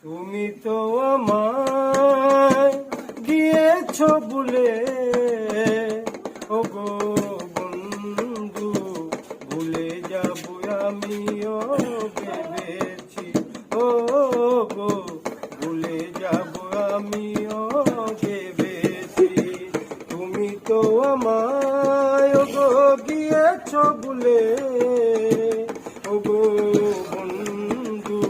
তুমি তো আমায় গিয়েছ ভুলে, ও গো বন্ধু, ভুলে যাব আমিও ভেবেছি। ও গো ভুলে যাব আমিও ভেবেছি। তুমি তো আমায় ও গো গিয়েছ ভুলে, ও গো বন্ধু,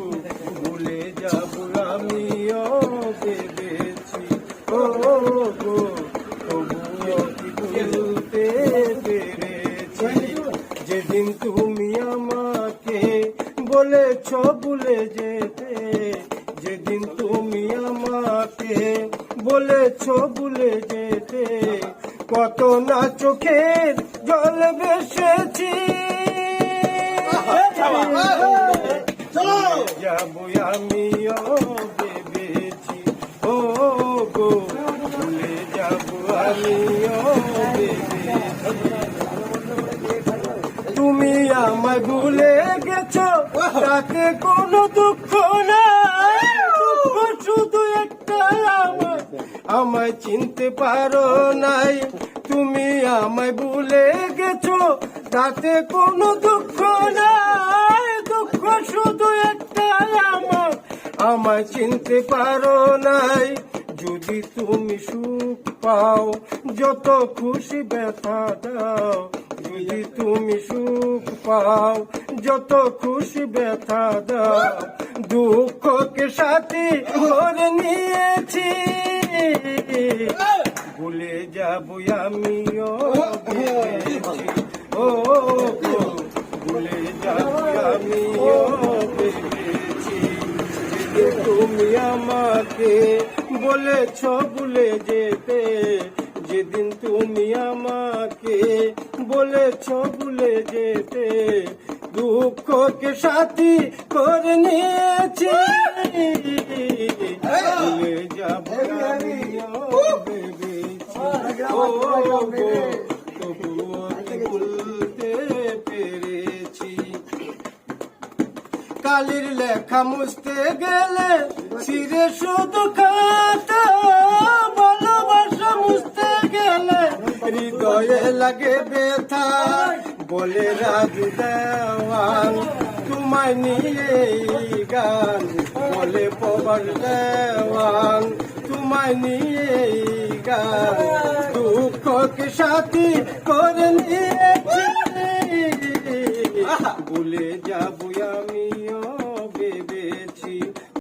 ভুলে যাব আমিও ভেবেছি। ও গো তবুও কি ভুলতে পেরেছি, যেদিন তুমি আমাকে বলেছ ভুলে যেতে, যেদিন তুমি আমাকে বলেছ ভুলে যেতে, কত না চোখের জল ভেসেছি। যাবো আমিও ভেবেছি, ও গো ভুলে যাবো আমিও ভেবেছি। তুমি আমায় ভুলে গেছো, তাতে কোনো দুঃখ নাই, দুঃখ শুধু একটা আমায় চিনতে পারো নাই। তুমি আমায় ভুলে গেছো, তাতে কোনো দুঃখ নাই, দুঃখ শুধু একটা আমায় চিনতে পারো নাই। যদি তুমি সুখ পাও, যত খুশি ব্যথা দাও, যদি তুমি সুখ পাও, যত খুশি ব্যথা দাও, দুঃখকে সাথী করে নিয়েছি। ভুলে যাবো আমিও ভেবেছি, ও গো ভুলে যাবো আমিও ভেবেছি। তুমি আমাকে বলেছ ভুলে যেতে, যেদিন তুমি আমাকে বলেছ ভুলে যেতে, দুঃখকে সাথী করে নিয়েছি। ভুলে যাবো আমিও ভেবেছি, ও গো তবুও কি ভুলতে পেরেছি। কালির লেখা মুছতে গেলে সিরে শুধু খাতা, ভালোবাসা মুছতে গেলে হৃদয়ে লাগে ব্যথা। বলে রাজু দেওয়ান তোমায় নিয়ে গান, বলে পবন দেওয়ান তোমায় নিয়ে গান, দুঃখকে সাথী করে নিয়েছি। ভুলে যাবো আমিও